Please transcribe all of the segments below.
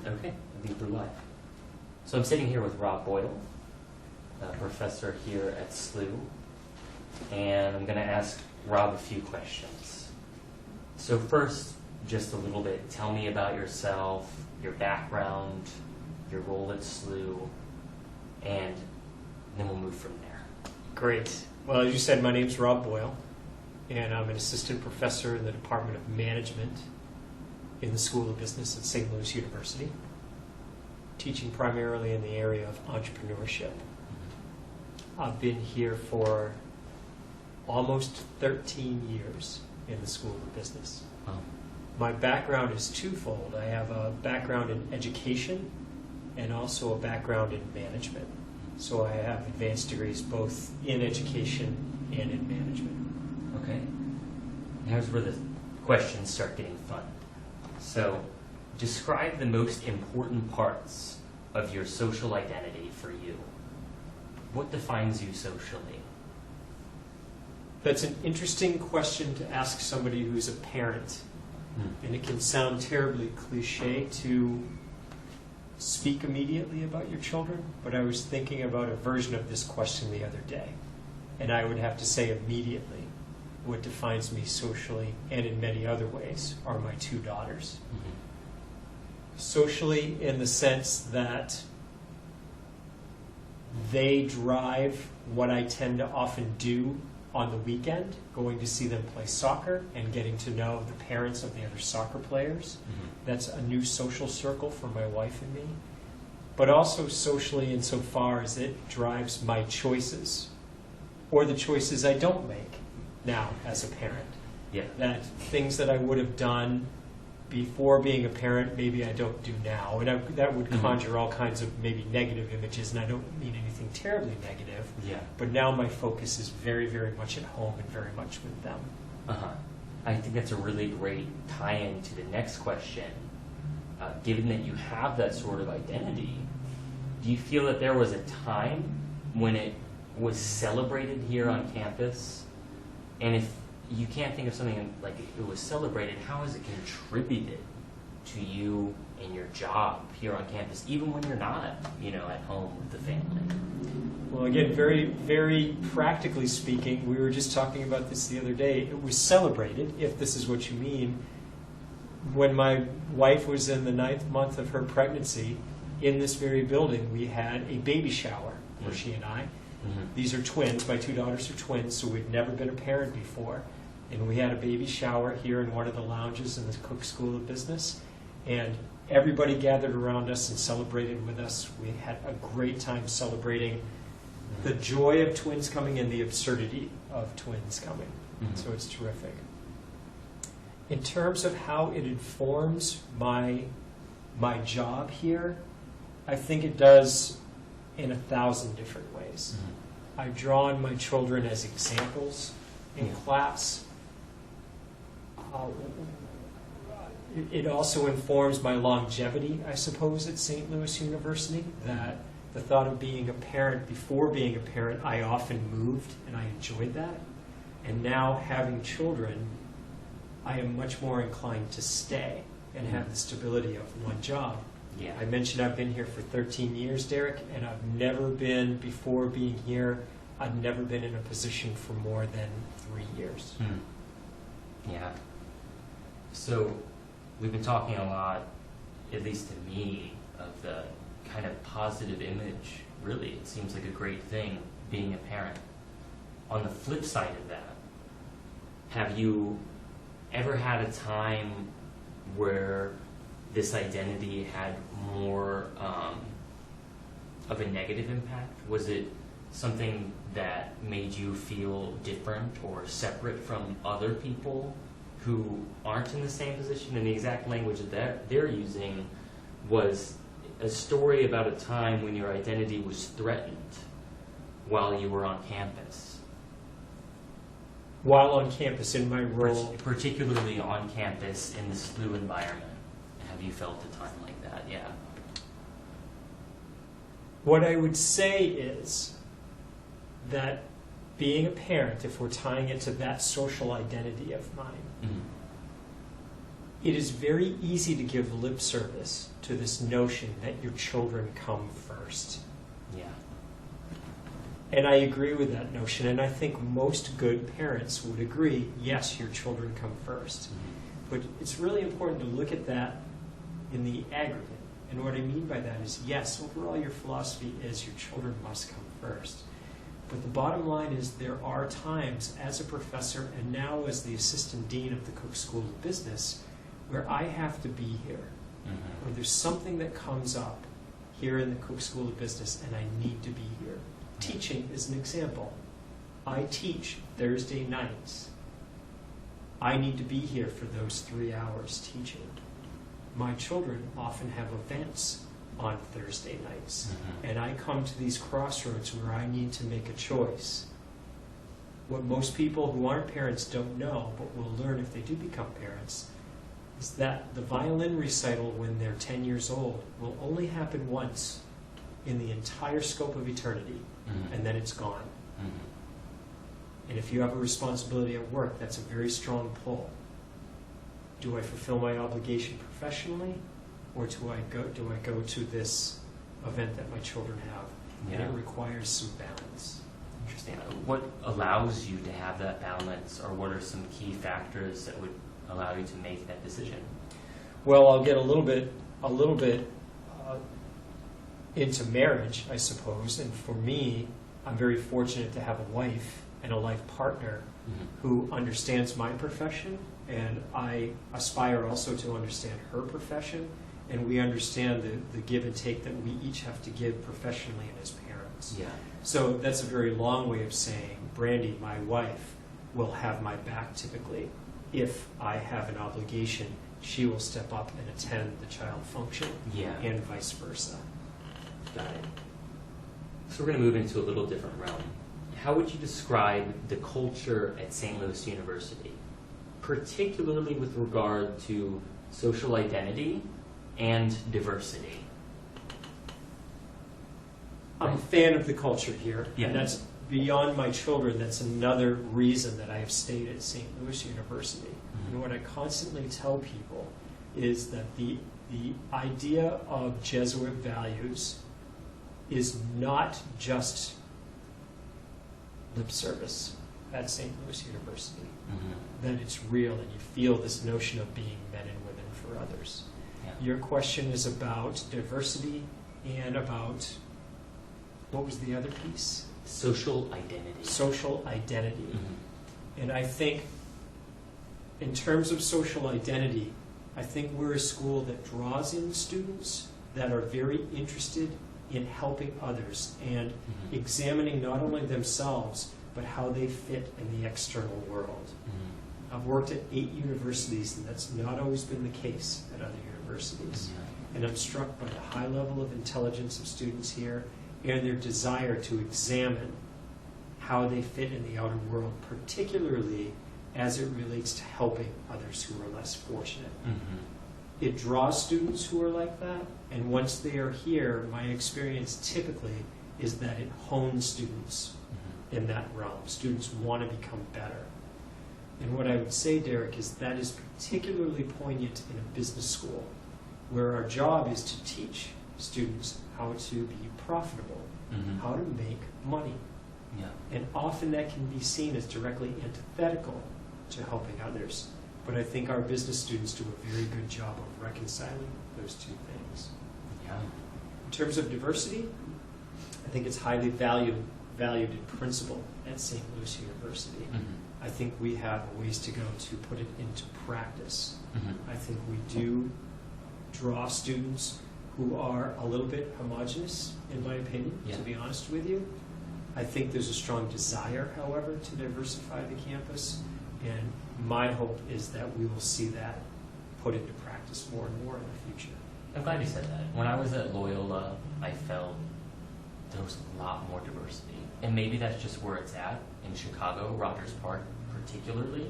Okay, I'll be through life. So I'm sitting here with Rob Boyle, a professor here at SLU, and I'm going to ask Rob a few questions. So first, just a little bit, tell me about yourself, your background, your role at SLU, and then we'll move from there. Great. Well, as you said, my name's Rob Boyle, and I'm an assistant professor in the Department of Management in the School of Business at St. Louis University, teaching primarily in the area of entrepreneurship. I've been here for almost 13 years in the School of Business. Wow. My background is twofold. I have a background in education and also a background in management. So I have advanced degrees both in education and in management. Okay. Here's where the questions start getting fun. So, describe the most important parts of your social identity for you. What defines you socially? That's an interesting question to ask somebody who's a parent. And it can sound terribly cliche to speak immediately about your children, but I was thinking about a version of this question the other day. And I would have to say immediately, what defines me socially and in many other ways are my two daughters. Socially, in the sense that they drive what I tend to often do on the weekend, going to see them play soccer and getting to know the parents of the other soccer players. That's a new social circle for my wife and me. But also socially insofar as it drives my choices, or the choices I don't make now as a parent. Yeah. That things that I would have done before being a parent, maybe I don't do now. And that would conjure all kinds of maybe negative images, and I don't mean anything terribly negative. Yeah. But now my focus is very, very much at home and very much with them. I think that's a really great tie-in to the next question. Given that you have that sort of identity, do you feel that there was a time when it was celebrated here on campus? And if you can't think of something like it was celebrated, how has it contributed to you and your job here on campus, even when you're not, at home with the family? Well, again, very, very practically speaking, we were just talking about this the other day. It was celebrated, if this is what you mean, when my wife was in the 9th month of her pregnancy. In this very building, we had a baby shower for she and I. These are twins. My two daughters are twins, so we'd never been a parent before. And we had a baby shower here in one of the lounges in the Cook School of Business. And everybody gathered around us and celebrated with us. We had a great time celebrating the joy of twins coming and the absurdity of twins coming. So it's terrific. In terms of how it informs my job here, I think it does in 1,000 different ways. I've drawn my children as examples in class. It also informs my longevity, I suppose, at St. Louis University, that the thought of being a parent, before being a parent, I often moved, and I enjoyed that. And now, having children, I am much more inclined to stay and have the stability of one job. Yeah. I mentioned I've been here for 13 years, Derek, and I've never been, before being here, I've never been in a position for more than 3 years. Yeah. So we've been talking a lot, at least to me, of the kind of positive image. Really, it seems like a great thing, being a parent. On the flip side of that, have you ever had a time where this identity had more of a negative impact? Was it something that made you feel different or separate from other people who aren't in the same position? And the exact language that they're using was a story about a time when your identity was threatened while you were on campus. While on campus in my role. Particularly on campus in the SLU environment. Have you felt a time like that? Yeah. What I would say is that being a parent, if we're tying it to that social identity of mine, it is very easy to give lip service to this notion that your children come first. Yeah. And I agree with that notion, and I think most good parents would agree, yes, your children come first. But it's really important to look at that in the aggregate. And what I mean by that is, yes, overall your philosophy is your children must come first. But the bottom line is there are times as a professor and now as the assistant dean of the Cook School of Business where I have to be here. Where there's something that comes up here in the Cook School of Business and I need to be here. Teaching is an example. I teach Thursday nights. I need to be here for those 3 hours teaching. My children often have events on Thursday nights, and I come to these crossroads where I need to make a choice. What most people who aren't parents don't know, but will learn if they do become parents, is that the violin recital when they're 10 years old will only happen once in the entire scope of eternity, and then it's gone. And if you have a responsibility at work, that's a very strong pull. Do I fulfill my obligation professionally, or do I go to this event that my children have? Yeah. And it requires some balance. Interesting. What allows you to have that balance, or what are some key factors that would allow you to make that decision? Well, I'll get a little bit into marriage, I suppose. And for me, I'm very fortunate to have a wife and a life partner who understands my profession, and I aspire also to understand her profession, and we understand the give and take that we each have to give professionally and as parents. Yeah. So that's a very long way of saying, Brandy, my wife, will have my back typically. If I have an obligation, she will step up and attend the child function, and vice versa. Got it. So we're going to move into a little different realm. How would you describe the culture at St. Louis University, particularly with regard to social identity and diversity? I'm a fan of the culture here, Yeah. and that's beyond my children. That's another reason that I have stayed at St. Louis University. And what I constantly tell people is that the idea of Jesuit values is not just lip service at St. Louis University, that it's real and you feel this notion of being men and women for others. Yeah. Your question is about diversity and about, what was the other piece? Social identity. Social identity. And I think in terms of social identity, I think we're a school that draws in students that are very interested in helping others and examining not only themselves, but how they fit in the external world. I've worked at 8 universities, and that's not always been the case at other universities. And I'm struck by the high level of intelligence of students here and their desire to examine how they fit in the outer world, particularly as it relates to helping others who are less fortunate. It draws students who are like that, and once they are here, my experience typically is that it hones students in that realm. Students want to become better. And what I would say, Derek, is that is particularly poignant in a business school, where our job is to teach students how to be profitable, how to make money. And often that can be seen as directly antithetical to helping others. But I think our business students do a very good job of reconciling those two things. In terms of diversity, I think it's highly valued in principle at St. Louis University. I think we have a ways to go to put it into practice. I think we do draw students who are a little bit homogenous, in my opinion, to be honest with you. I think there's a strong desire, however, to diversify the campus, and my hope is that we will see that put into practice more and more in the future. I'm glad you said that. When I was at Loyola, I felt there was a lot more diversity. And maybe that's just where it's at, in Chicago, Rogers Park particularly.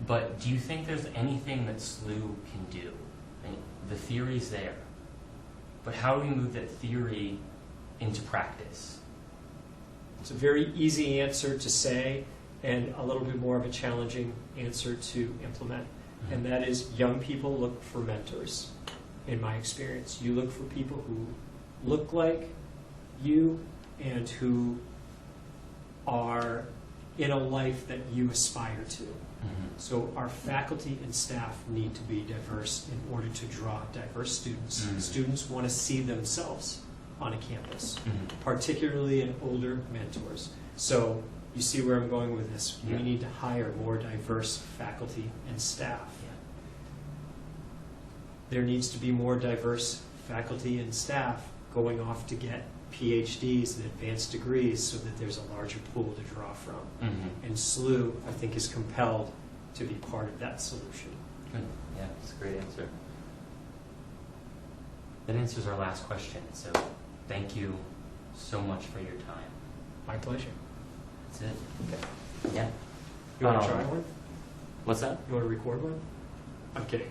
But do you think there's anything that SLU can do? I mean, the theory's there. But how do we move that theory into practice? It's a very easy answer to say and a little bit more of a challenging answer to implement. and that is young people look for mentors. In my experience, you look for people who look like you and who are in a life that you aspire to. So our faculty and staff need to be diverse in order to draw diverse students. Students want to see themselves on a campus, particularly in older mentors. So you see where I'm going with this. Yeah. We need to hire more diverse faculty and staff. There needs to be more diverse faculty and staff going off to get PhDs and advanced degrees so that there's a larger pool to draw from. And SLU, I think, is compelled to be part of that solution. Good. Yeah, that's a great answer. That answers our last question. So thank you so much for your time. My pleasure. That's it. Okay. Yeah. You want to try one? What's that? You want to record one? I'm kidding.